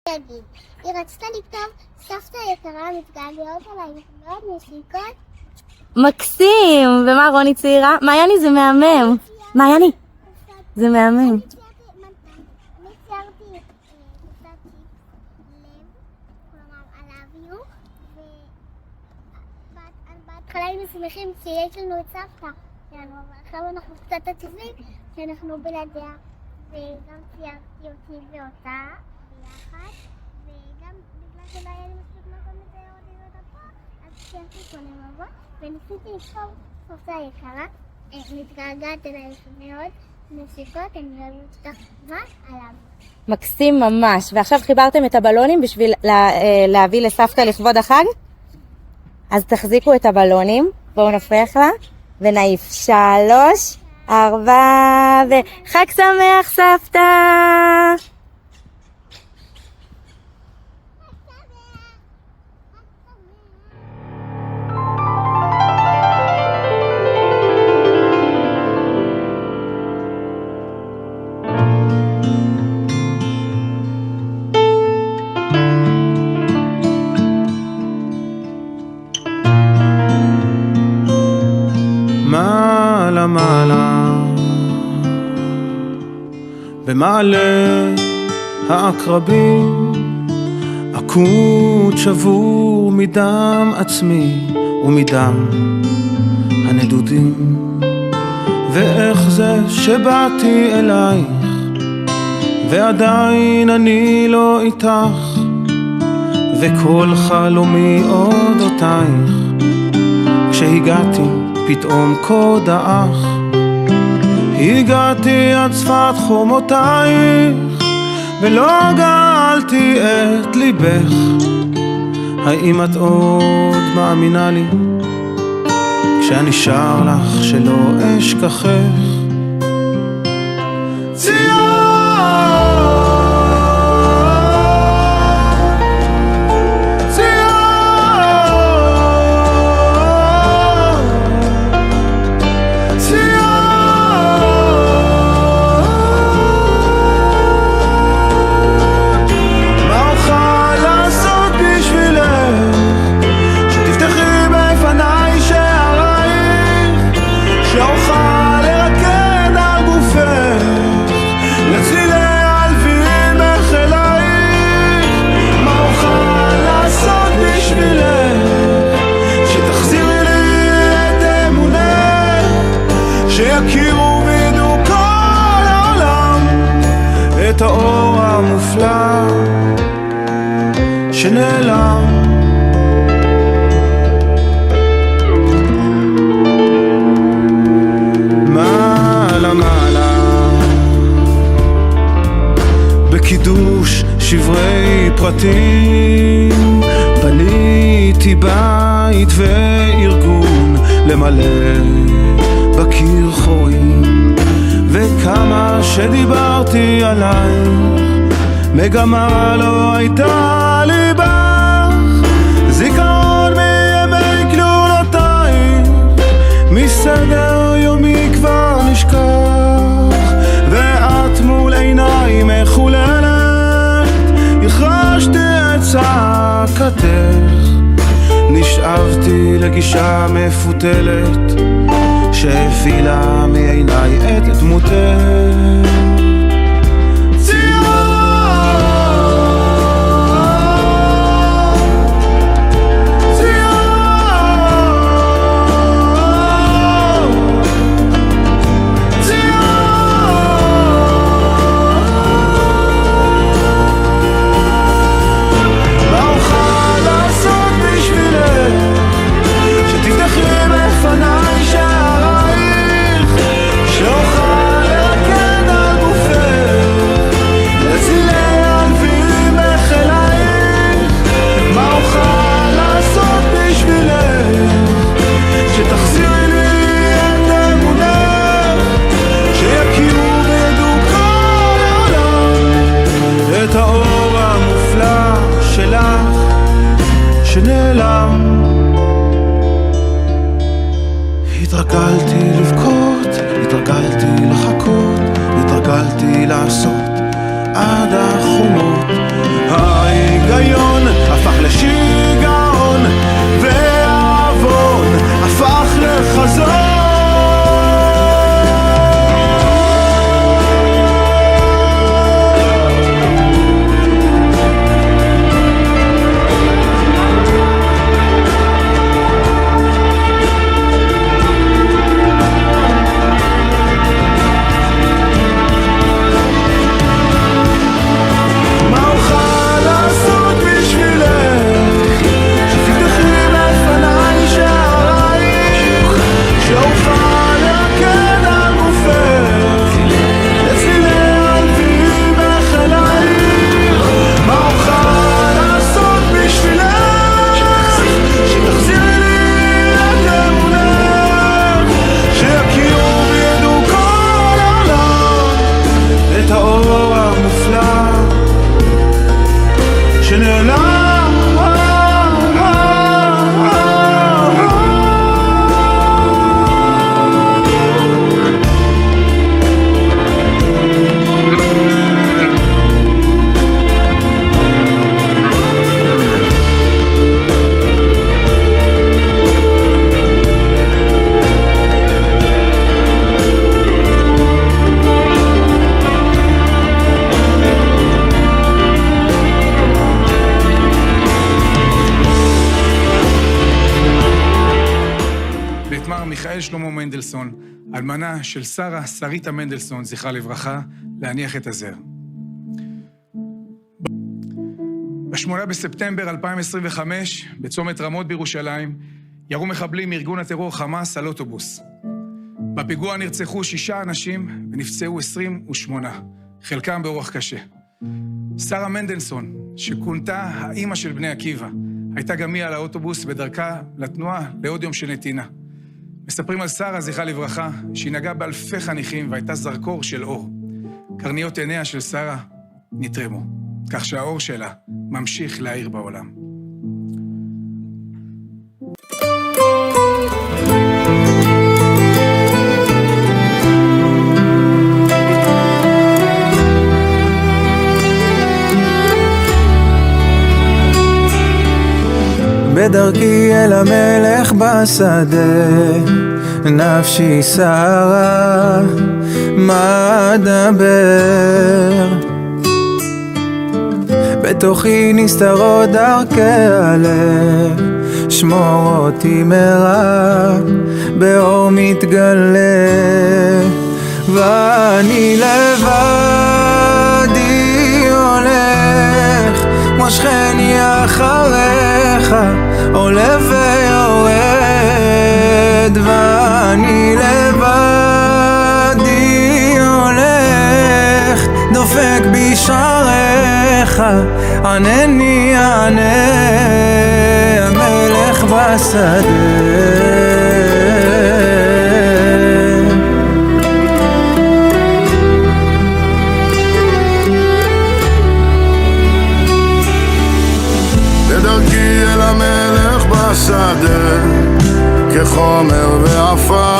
להגיד. היא רצתה לכתוב, סבתא יקרה מתגעגעות עליי, מאוד נשיקות. מקסים! ומה רוני צעירה? מעייני זה מהמם. מעייני, זה מהמם. אני ציירתי קופסת לב, כלומר עליו, ובהתחלה היינו שמחים שיש לנו את סבתא שלנו, אבל עכשיו אנחנו קצת עצובים שאנחנו בלעדיה, וגם ציירתי אותי ואותה ביחד, וגם בגלל שלא היה לי מספיק מקום לצייר אותי ואותה פה, אז ציירתי כל המבוא, וניסיתי לכתוב סבתא יקרה, מתגעגעת אליי מאוד, נשיקות, אני אוהבת אותך עליו. מקסים ממש. ועכשיו חיברתם את הבלונים בשביל להביא לסבתא לכבוד החג? אז תחזיקו את הבלונים, בואו נפריח לה, ונעיף 3, 4, וחג שמח סבתא! מעלה מעלה במעלה העקרבים, עקוד שבור מדם עצמי ומדם הנדודים. ואיך זה שבאתי אלייך ועדיין אני לא איתך, וכל חלומי אודותייך. כשהגעתי פתאום כה דעך, הגעתי עד שפת חומותייך ולא גאלתי את ליבך. האם את עוד מאמינה לי כשאני שר לך שלא אשכחך? שיכירו וידעו כל העולם את האור המופלא שנעלם. מעלה מעלה בקידוש שברי פרטים, בניתי בית וארגון למלא בקיר חורים. וכמה שדיברתי עלייך, מגמה לא הייתה לי בך. זיכרון מימי כלולותייך, מסדר יומי כבר נשכח. ואת מול עיניי מחוללת, החרשתי את צעקתך. נשאבתי לגישה מפותלת שהפילה מעיניי את דמותך. שנעלם. התרגלתי לבכות, התרגלתי לחכות, התרגלתי לעשות עד החומות. ההיגיון הפך לשיגעון, והעוון הפך לחזון. מיכאל שלמה מנדלסון, אלמנה של שרה שריטה מנדלסון, זכרה לברכה, להניח את הזר. ב-8 בספטמבר 2025, בצומת רמות בירושלים, ירו מחבלים מארגון הטרור חמאס על אוטובוס. בפיגוע נרצחו 6 אנשים ונפצעו 28, חלקם באורח קשה. שרה מנדלסון, שכונתה האימא של בני עקיבא, הייתה גם היא על האוטובוס בדרכה לתנועה לעוד יום של נתינה. מספרים על שרה, זכרה לברכה, שהיא נגעה באלפי חניכים והייתה זרקור של אור. קרניות עיניה של שרה נתרמו, כך שהאור שלה ממשיך להאיר בעולם. בדרכי אל המלך בשדה, נפשי סערה, מה אדבר? בתוכי נסתרות דרכי הלב, שמור אותי מרע, באור מתגלה, ואני לבדי הולך, כמו שכני אחריך, עולה ויורד, ואני לבדי הולך, דופק בשעריך, ענני ענה, המלך בשדה. בשדה, כחומר ועפר,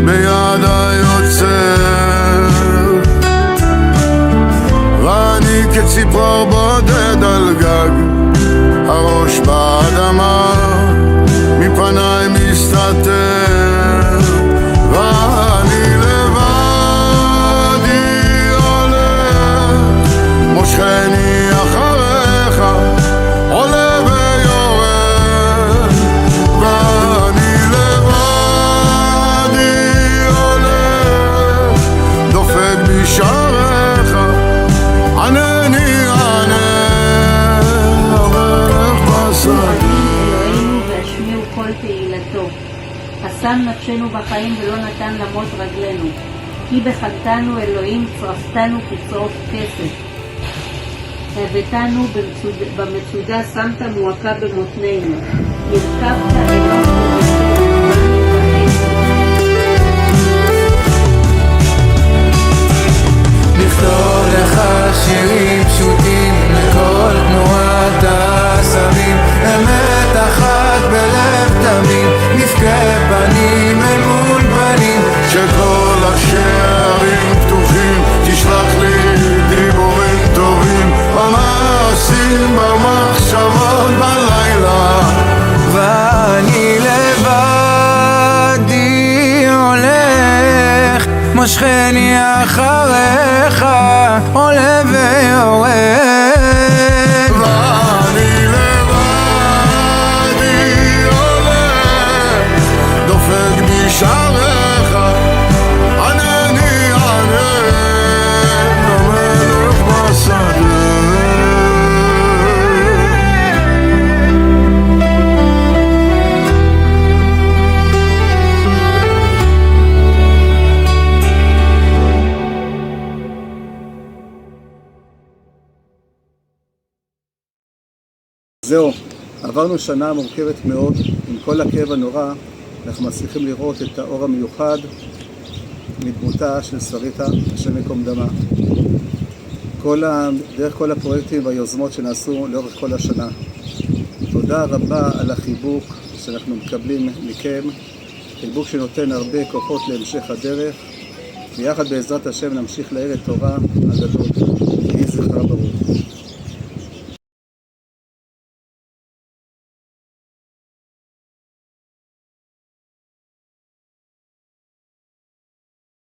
ביד היוצר, ואני כציפור בודד על גג, הראש באדמה, מפניי מסתתר, ואני לבדי הולך, מושכני אחריך, עולה שעריך, ענני ענה, המלך בשדה. אלוהינו והשמיעו כל תהילתו. חסן נפשנו בחיים ולא נתן למות רגלינו. כי בחנתנו אלוהים, צרפתנו כצרוף כסף. הבאתנו במצודה, שמת מועקה במותנינו. ירכבת אלוהים לכתוב לך שירים פשוטים לכל תנועת העשבים, אמת אחת בלב תמים, נפקה פנים אל מול פנים, שכל השערים פתוחים, תשלח לי דיבורים טובים, במעשים מושכני אחריך, עולה ויורד. ואני לבדי הולך, דופק בשעריך, ענני ענה, המלך בשדה. זהו, עברנו שנה מורכבת מאוד, עם כל הכאב הנורא, אנחנו מצליחים לראות את האור המיוחד מדמותה של שריטה, השם יקום דמה. דרך כל הפרויקטים והיוזמות שנעשו לאורך כל השנה. תודה רבה על החיבוק שאנחנו מקבלים מכם, חיבוק שנותן הרבה כוחות להמשך הדרך, ויחד בעזרת השם נמשיך להאיר את תורה הגדול.